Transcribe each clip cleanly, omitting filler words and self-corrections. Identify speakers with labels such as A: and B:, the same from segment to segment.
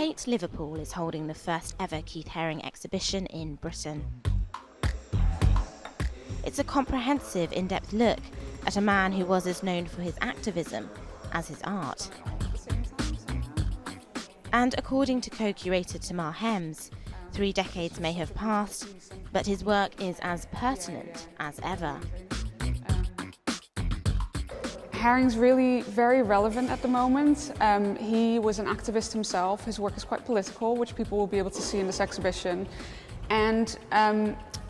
A: Tate Liverpool is holding the first ever Keith Haring exhibition in Britain. It's a comprehensive, in-depth look at a man who was as known for his activism as his art. And according to co-curator Tamar Hems, 3 decades may have passed, but his work is as pertinent as ever.
B: Haring's really very relevant at the moment. He was an activist himself. His work is quite political, which people will be able to see in this exhibition. And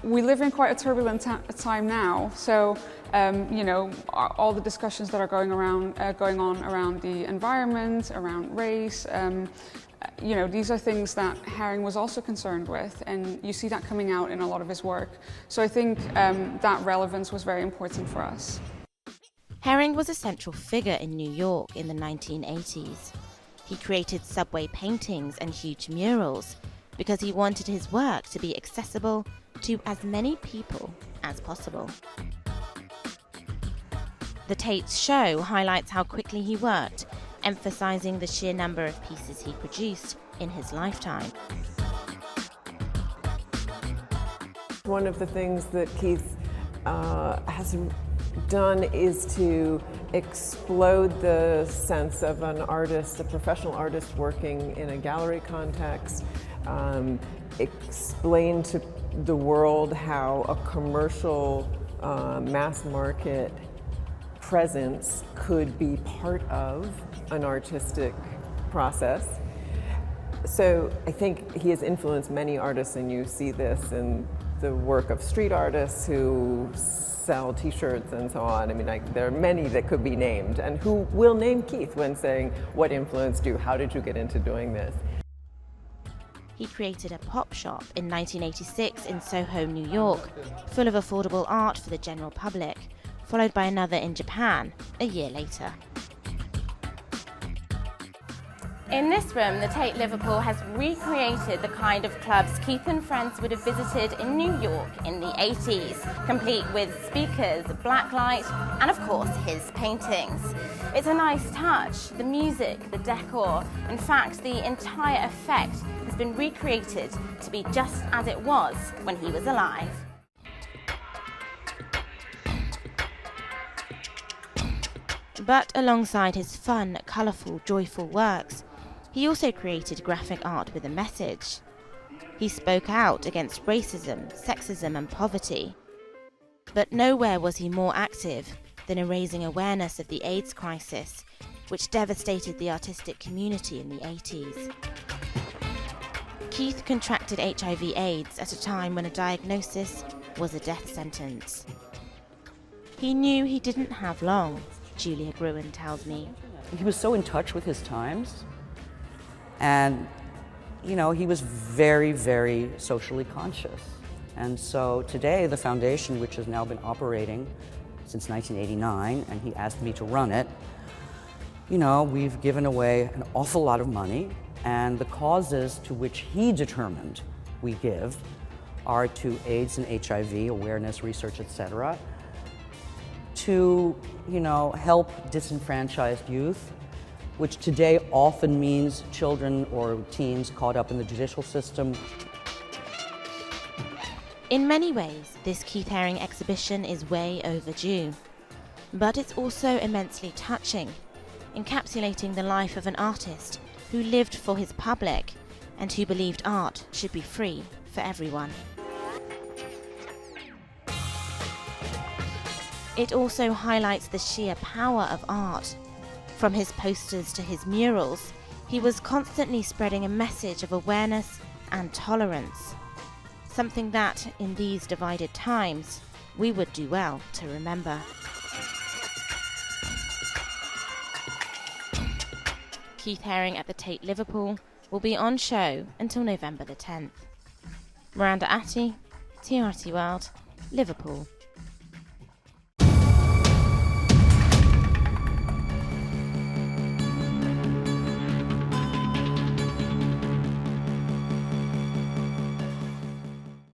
B: we live in quite a turbulent time now. So, all the discussions that are going on around the environment, around race, these are things that Haring was also concerned with, and you see that coming out in a lot of his work. So I think that relevance was very important for us.
A: Haring was a central figure in New York in the 1980s. He created subway paintings and huge murals because he wanted his work to be accessible to as many people as possible. The Tate show highlights how quickly he worked, emphasizing the sheer number of pieces he produced in his lifetime.
C: One of the things that Keith has done is to explode the sense of an artist, a professional artist working in a gallery context, explain to the world how a commercial mass market presence could be part of an artistic process. So I think he has influenced many artists, and you see this in the work of street artists who sell t-shirts and so on. I mean, there are many that could be named, and who will name Keith when saying, what influenced you? How did you get into doing this?
A: He created a pop shop in 1986 in Soho, New York, full of affordable art for the general public, followed by another in Japan a year later. In this room, the Tate Liverpool has recreated the kind of clubs Keith and friends would have visited in New York in the 80s, complete with speakers, blacklight, and of course his paintings. It's a nice touch, the music, the decor. In fact, the entire effect has been recreated to be just as it was when he was alive. But alongside his fun, colourful, joyful works, he also created graphic art with a message. He spoke out against racism, sexism and poverty. But nowhere was he more active than in raising awareness of the AIDS crisis, which devastated the artistic community in the 80s. Keith contracted HIV/AIDS at a time when a diagnosis was a death sentence. He knew he didn't have long, Julia Gruen tells me.
D: He was so in touch with his times. And, he was very, very socially conscious. And so today, the foundation, which has now been operating since 1989, and he asked me to run it, we've given away an awful lot of money, and the causes to which he determined we give are to AIDS and HIV, awareness, research, etc., to, help disenfranchised youth, which today often means children or teens caught up in the judicial system.
A: In many ways, this Keith Haring exhibition is way overdue. But it's also immensely touching, encapsulating the life of an artist who lived for his public and who believed art should be free for everyone. It also highlights the sheer power of art. From his posters to his murals, he was constantly spreading a message of awareness and tolerance, something that, in these divided times, we would do well to remember. Keith Haring at the Tate Liverpool will be on show until November the 10th. Miranda Atty, TRT World, Liverpool.